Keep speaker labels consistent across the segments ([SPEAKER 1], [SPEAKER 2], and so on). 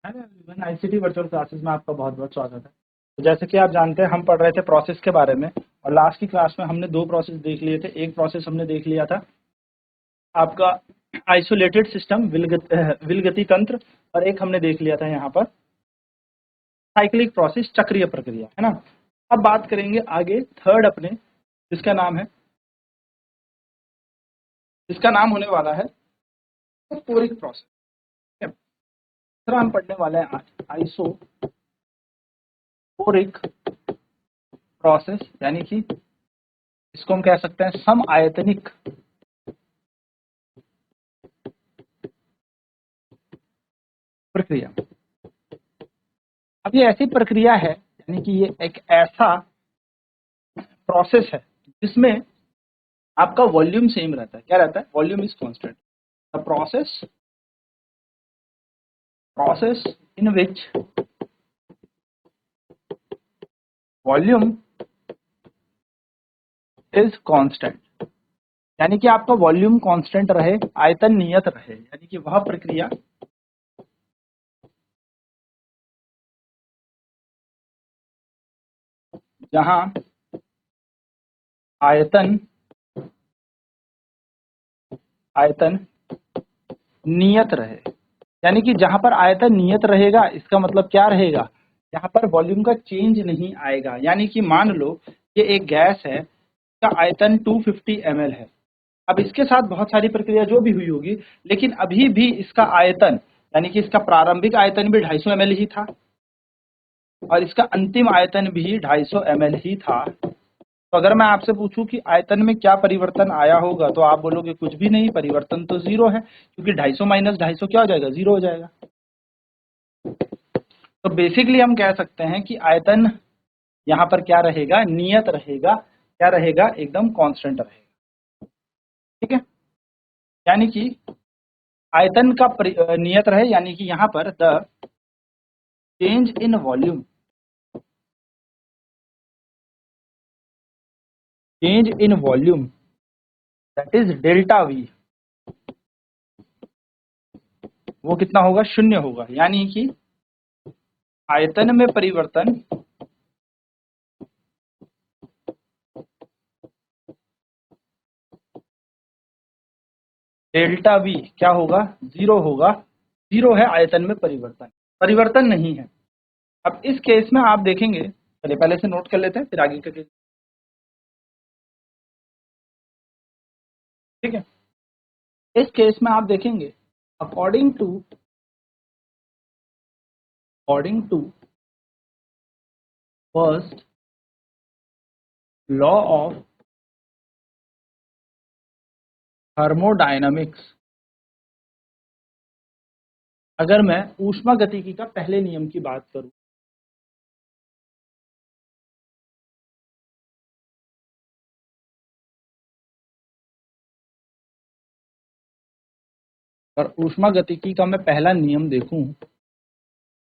[SPEAKER 1] Hello everyone, ICT virtual classes में आपका बहुत बहुत स्वागत है। तो जैसे कि आप जानते हैं, हम पढ़ रहे थे प्रोसेस के बारे में, और लास्ट की क्लास में हमने दो प्रोसेस देख लिए थे। एक प्रोसेस हमने देख लिया था आपका आइसोलेटेड सिस्टम विलगति तंत्र, और एक हमने देख लिया था यहाँ पर साइक्लिक प्रोसेस, चक्रीय प्रक्रिया, है ना। अब बात करेंगे आगे थर्ड अपने, जिसका नाम होने वाला है पोरिक प्रोसेस। दूसरा हम पढ़ने वाले हैं आज आइसोपोरिक प्रोसेस, यानी कि इसको हम कह सकते हैं सम आयतनिक प्रक्रिया। अब ये ऐसी प्रक्रिया है, यानी कि ये एक ऐसा प्रोसेस है जिसमें आपका वॉल्यूम सेम रहता है। क्या रहता है? Volume is constant. The process in which volume is constant, यानी कि आपका वॉल्यूम कांस्टेंट रहे, आयतन नियत रहे, यानी कि वह प्रक्रिया जहां आयतन नियत रहे। यानी कि जहां पर आयतन नियत रहेगा, इसका मतलब क्या रहेगा? यहाँ पर वॉल्यूम का चेंज नहीं आएगा। यानी कि मान लो ये एक गैस है, इसका आयतन 250 ml है। अब इसके साथ बहुत सारी प्रक्रिया जो भी हुई होगी, लेकिन अभी भी इसका आयतन, यानी कि इसका प्रारंभिक आयतन भी 250 ml ही था, और इसका अंतिम आयतन भी 250 ml ही था। तो अगर मैं आपसे पूछूं कि आयतन में क्या परिवर्तन आया होगा, तो आप बोलोगे कुछ भी नहीं, परिवर्तन तो जीरो है, क्योंकि 250 माइनस 250 क्या हो जाएगा? जीरो हो जाएगा। तो बेसिकली हम कह सकते हैं कि आयतन यहाँ पर क्या रहेगा? नियत रहेगा। क्या रहेगा? एकदम कांस्टेंट रहेगा। ठीक है, यानी कि आयतन का नियत रहे, यानी कि यहाँ पर the change in volume that is delta we, वो कितना होगा? शून्य होगा। यानी कि आयतन में परिवर्तन डेल्टा वी क्या होगा? जीरो होगा। जीरो है आयतन में परिवर्तन नहीं है। अब इस केस में आप देखेंगे, चलिए पहले से नोट कर लेते हैं, फिर आगे का केस। ठीक है, इस केस में आप देखेंगे according to first law of thermodynamics, अगर मैं ऊष्मागतिकी का पहले नियम की बात करूं, और ऊष्मागतिकी का मैं पहला नियम देखूं,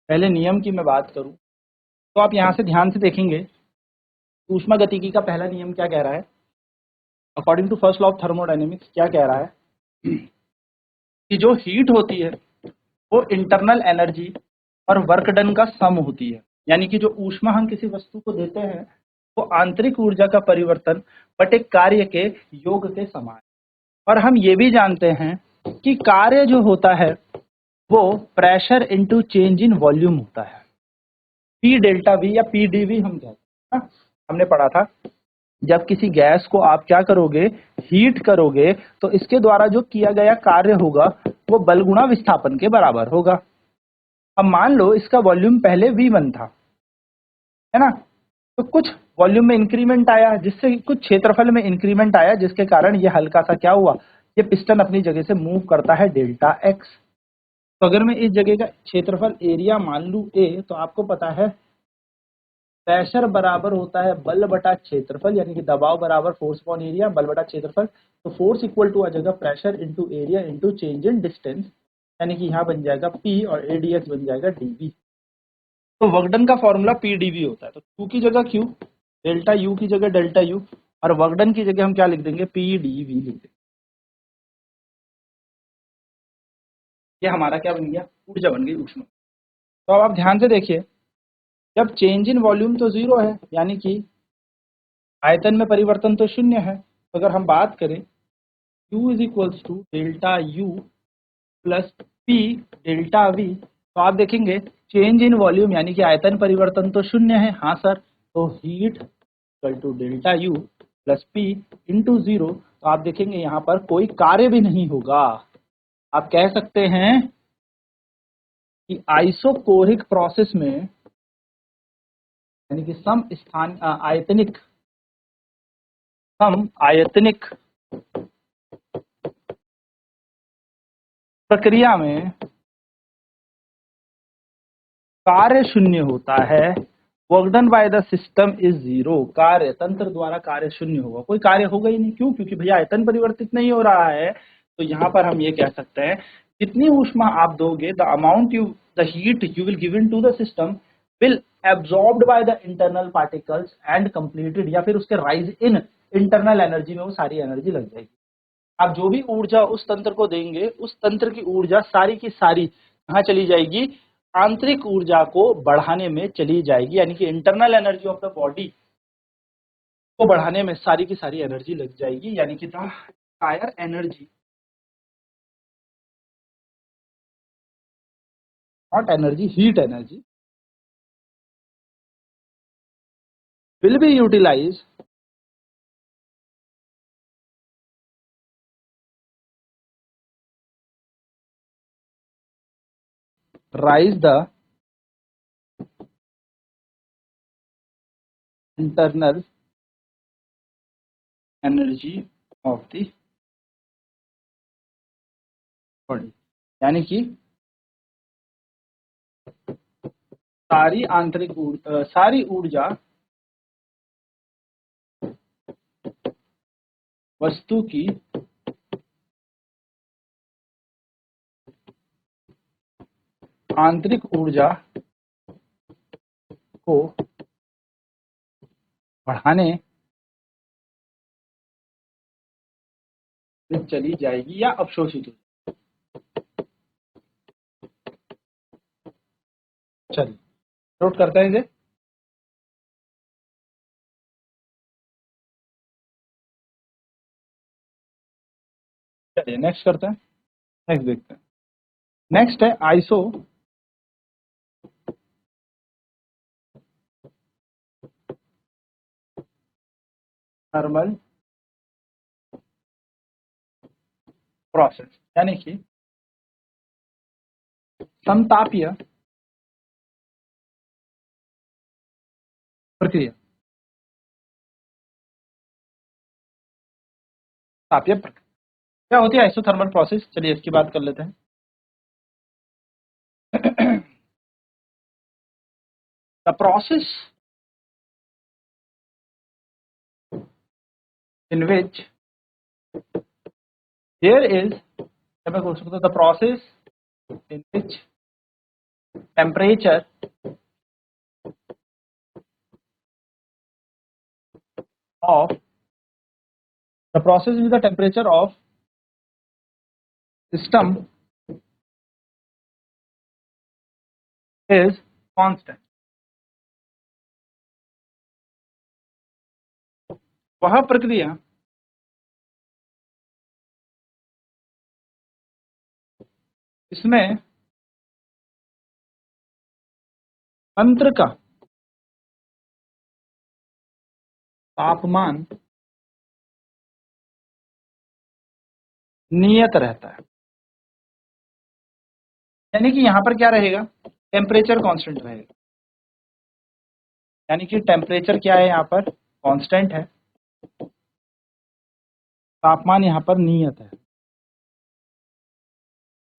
[SPEAKER 1] पहले नियम की मैं बात करूं, तो आप यहां से ध्यान से देखेंगे ऊष्मागतिकी का पहला नियम क्या कह रहा है। According to first law of thermodynamics क्या कह रहा है कि जो हीट होती है वो इंटरनल एनर्जी और वर्क डन का सम होती है। यानी कि जो ऊष्मा हम किसी वस्तु को देते हैं वो आंतरिक ऊर्जा का परिवर्तन बट एक कार्य के योग के समान। और हम ये भी जानते हैं कि कार्य जो होता है वो pressure into change in volume होता है। पी डेल्टा वी या पी डी वी हम कहते हैं ना, हमने पढ़ा था। जब किसी गैस को आप क्या करोगे? हीट करोगे, तो इसके द्वारा जो किया गया कार्य होगा वो बल गुणा विस्थापन के बराबर होगा। अब मान लो इसका वॉल्यूम पहले V1 था, है ना, तो कुछ वॉल्यूम में इंक्रीमेंट आया, जिससे कुछ क्षेत्रफल में इंक्रीमेंट आया, जिसके कारण ये हल्का सा क्या हुआ? ये पिस्टन अपनी जगह से मूव करता है डेल्टा एक्स। तो अगर मैं इस जगह का क्षेत्रफल एरिया मान लूं A, तो आपको पता है प्रेशर बराबर होता है बल बटा क्षेत्रफल, यानी कि दबाव बराबर फोर्स अपॉन एरिया, बल बटा क्षेत्रफल। तो फोर्स इक्वल टू आ जाएगा pressure into area into change in distance, यानी कि यहाँ बन जाएगा P और ADX बन जाएगा DV। तो वर्क डन का फॉर्मूला PdV होता है। तो Q की जगह Q, डेल्टा U की जगह डेल्टा U, और वर्क डन की जगह हम क्या लिख देंगे? PdV लिख देंगे। ये हमारा क्या बन गया? ऊर्जा बन गई, ऊष्मा। तो अब आप ध्यान से देखिए, जब चेंज इन वॉल्यूम तो जीरो है, यानी कि आयतन में परिवर्तन तो शून्य है। तो अगर हम बात करें U is equals to delta U plus P delta V, तो आप देखेंगे चेंज इन वॉल्यूम यानी कि आयतन परिवर्तन तो शून्य है, हाँ सर, तो heat equal to delta U plus P into zero, तो आप देखेंगे यहाँ पर कोई कार्य भी नहीं होगा। आप कह सकते हैं कि आइसोकोरिक प्रोसेस में, यानी कि सम आयतनिक प्रक्रिया में कार्य शून्य होता है। Work done by the system is zero, कार्य तंत्र द्वारा कार्य शून्य होगा, कोई कार्य होगा ही नहीं। क्यों? क्योंकि भैया आयतन परिवर्तित नहीं हो रहा है। तो यहाँ पर हम ये कह सकते हैं जितनी ऊष्मा आप दोगे, the heat you will given to the system will absorbed by the internal particles and completed, या फिर उसके राइज इन इंटरनल एनर्जी में वो सारी एनर्जी लग जाएगी। आप जो भी ऊर्जा उस तंत्र को देंगे, उस तंत्र की ऊर्जा सारी की सारी कहाँ चली जाएगी? आंतरिक ऊर्जा को बढ़ाने में चली जाएगी, यानी कि internal energy of the body को बढ़ाने में सारी की सारी एनर्जी लग जाएगी, यानी कि the entire energy, not energy, heat energy will be utilized rise the internal energy of the body, यानी कि सारी ऊर्जा वस्तु की आंतरिक ऊर्जा को बढ़ाने में चली जाएगी या अवशोषित हो। चलिए नोट करते हैं इसे। चलिए नेक्स्ट करते हैं, नेक्स्ट देखते हैं। नेक्स्ट है आइसो थर्मल प्रोसेस, यानी कि समतापीय प्रक्रिया। तापीय प्रक्रिया क्या होती है? आइसोथर्मल प्रोसेस, चलिए इसकी बात कर लेते हैं। The process in which there is, मैं बोल सकता हूँ the process in which temperature of the process with the temperature of system is constant, वह प्रक्रिया इसमें तंत्र का तापमान नियत रहता है, यानी कि यहाँ पर क्या रहेगा? टेम्परेचर कांस्टेंट रहेगा, यानी कि टेम्परेचर क्या है? यहाँ पर कांस्टेंट है, तापमान यहाँ पर नियत है,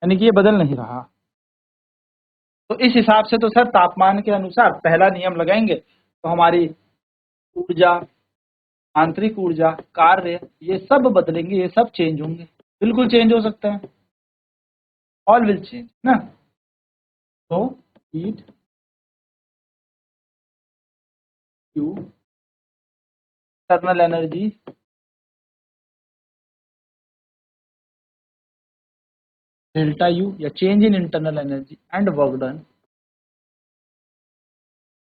[SPEAKER 1] यानी कि ये बदल नहीं रहा। तो इस हिसाब से तो सर तापमान के अनुसार पहला नियम लगाएंगे तो हमारी ऊर्जा, आंतरिक ऊर्जा, कार्य, ये सब बदलेंगे, ये सब चेंज होंगे, बिल्कुल चेंज हो सकते हैं, ऑल विल चेंज ना। तो heat Q internal energy delta U या change in internal energy and work done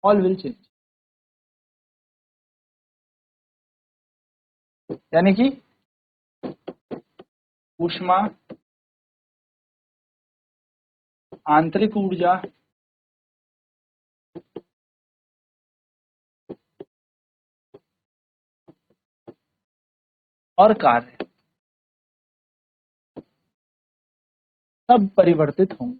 [SPEAKER 1] all will change. यानी कि ऊष्मा, आंतरिक ऊर्जा और कार्य सब परिवर्तित होंगे।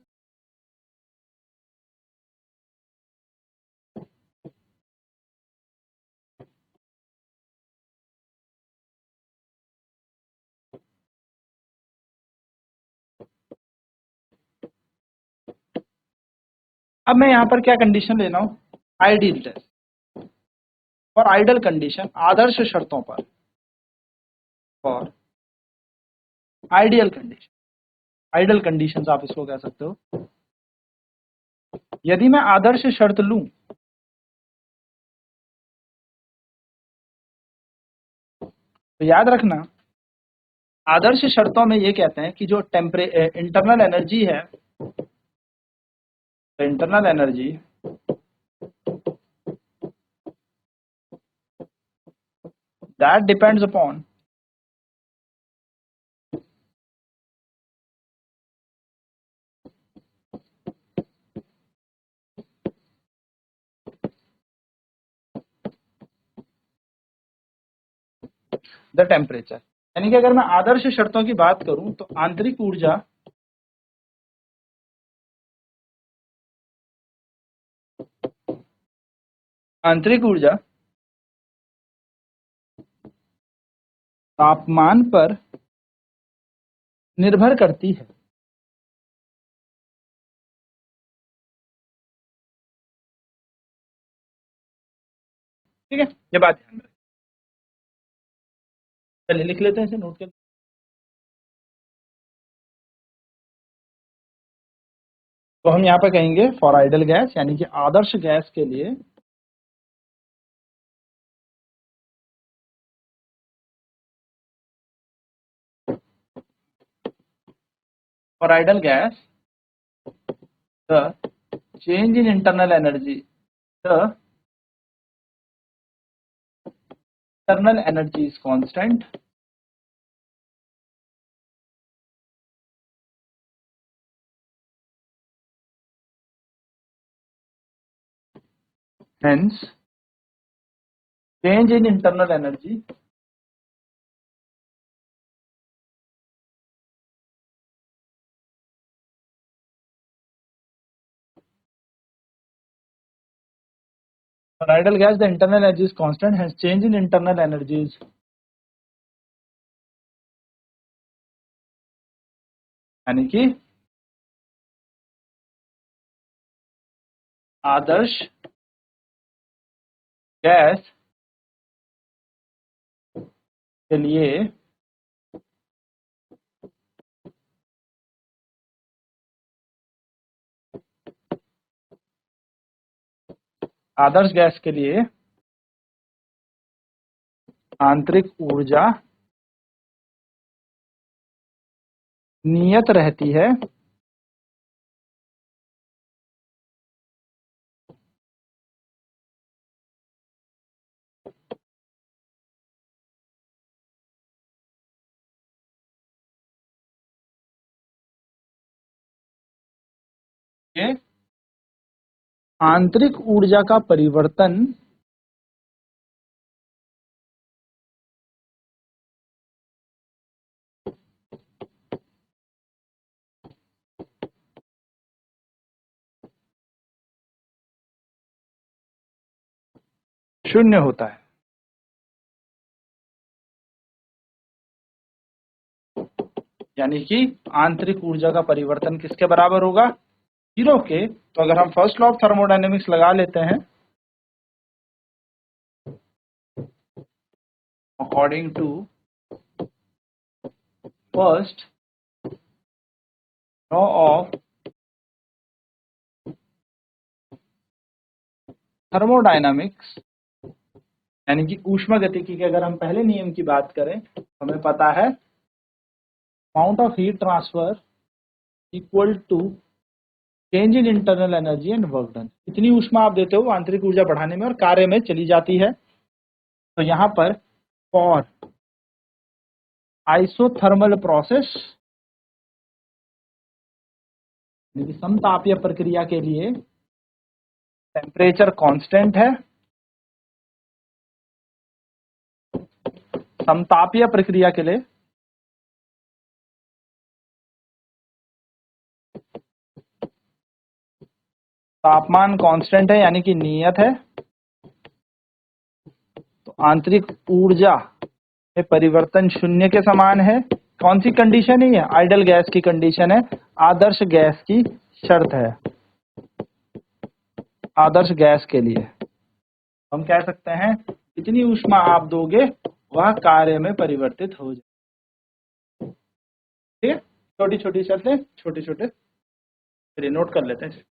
[SPEAKER 1] अब मैं यहां पर क्या कंडीशन ले रहा हूं, आइडियल टेस्ट और आइडल कंडीशन, आदर्श शर्तों पर और आइडियल कंडीशन, आइडल कंडीशंस आप इसको कह सकते हो। यदि मैं आदर्श शर्त लूं तो याद रखना, आदर्श शर्तों में ये कहते हैं कि जो इंटरनल एनर्जी है, internal energy that depends upon the temperature. यानी कि अगर मैं आदर्श शर्तों की बात करूं तो आंतरिक ऊर्जा तापमान पर निर्भर करती है। ठीक है, ये बात ध्यान में रखें। चलिए लिख लेते हैं इसे, नोट कर। तो हम यहाँ पे कहेंगे फॉर आइडल गैस, यानी कि आदर्श गैस के लिए for idol gas the change in internal energy, the internal energy is constant, hence change in internal energy for ideal gas the internal energy is constant, hence change in internal energy is, यानी कि आदर्श gas के लिए आदर्श gas के लिए आंतरिक ऊर्जा नियत रहती है कि आंतरिक ऊर्जा का परिवर्तन शून्य होता है। यानी कि आंतरिक ऊर्जा का परिवर्तन किसके बराबर होगा, 0 के। तो अगर हम फर्स्ट लॉ ऑफ थर्मोडायनेमिक्स लगा लेते हैं, according to first law of thermodynamics, यानी कि ऊष्मागतिकी के अगर हम पहले नियम की बात करें, हमें पता है amount of heat transfer equal to change in internal energy and work done, कितनी ऊष्मा आप देते हो आंतरिक ऊर्जा बढ़ाने में और कार्य में चली जाती है। तो यहाँ पर फॉर आइसोथर्मल प्रोसेस, समतापीय प्रक्रिया के लिए टेम्परेचर कांस्टेंट है, समतापीय प्रक्रिया के लिए तापमान कांस्टेंट है यानी कि नियत है। तो आंतरिक ऊर्जा में परिवर्तन शून्य के समान है। कौन सी कंडीशन है ये? आइडल गैस की कंडीशन है, आदर्श गैस की शर्त है। आदर्श गैस के लिए हम कह सकते हैं जितनी ऊष्मा आप दोगे वह कार्य में परिवर्तित हो जाए। ठीक है, छोटी छोटी शर्तें, छोटे छोटे, चलिए नोट कर लेते हैं।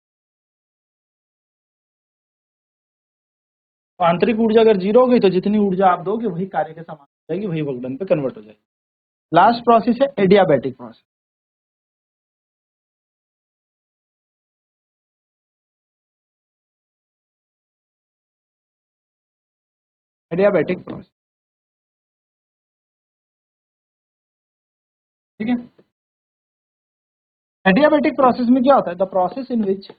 [SPEAKER 1] आंतरिक ऊर्जा अगर जीरो हो गई तो जितनी ऊर्जा आप दोगे वही कार्य के समान हो जाएगी, वही वर्क डन पे कन्वर्ट हो जाएगी। लास्ट प्रोसेस है एडियाबैटिक प्रोसेस। एडियाबैटिक प्रोसेस, ठीक है। एडियाबैटिक प्रोसेस में क्या होता है? The process in which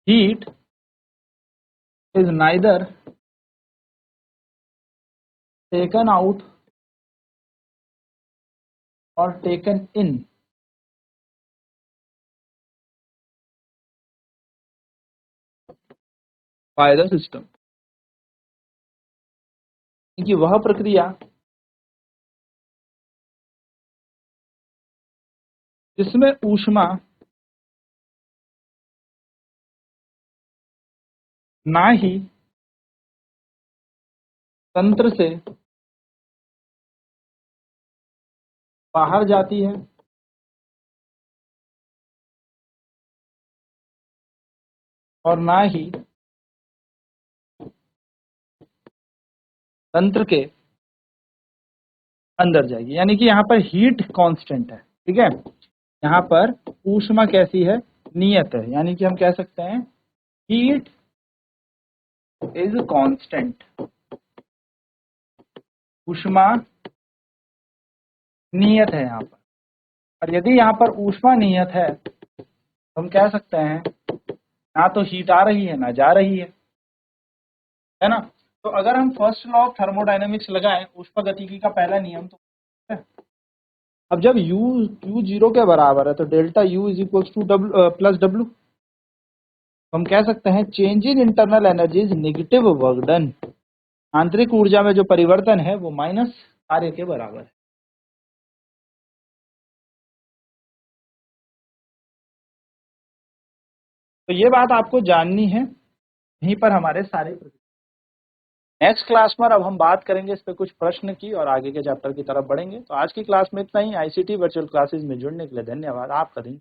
[SPEAKER 1] heat is neither taken out or taken in by the system, कि वह प्रक्रिया जिसमें ऊष्मा ना ही तंत्र से बाहर जाती है और ना ही तंत्र के अंदर जाएगी, यानी कि यहाँ पर हीट कांस्टेंट है। ठीक है, यहाँ पर ऊष्मा कैसी है? नियत है, यानी कि हम कह सकते हैं हीट इज कांस्टेंट, ऊष्मा नियत है यहाँ पर। और यदि यहाँ पर ऊष्मा नियत है तो हम कह सकते हैं ना तो हीट आ रही है ना जा रही है ना। तो अगर हम फर्स्ट लॉ ऑफ थर्मोडायनेमिक्स लगाएं, ऊष्मागतिकी का पहला नियम, तो अब जब U जीरो के बराबर है तो delta U is equal two plus W. हम कह सकते हैं change in internal energy is negative work done, आंतरिक ऊर्जा में जो परिवर्तन है वो माइनस कार्य के बराबर है। तो ये बात आपको जाननी है, यहीं पर हमारे सारे। नेक्स्ट क्लास में अब हम बात करेंगे इस पे कुछ प्रश्न की और आगे के चैप्टर की तरफ बढ़ेंगे। तो आज की क्लास में इतना ही। आईसीटी वर्चुअल क्लासेस में जुड़ने के लिए धन्यवाद। आपका दिन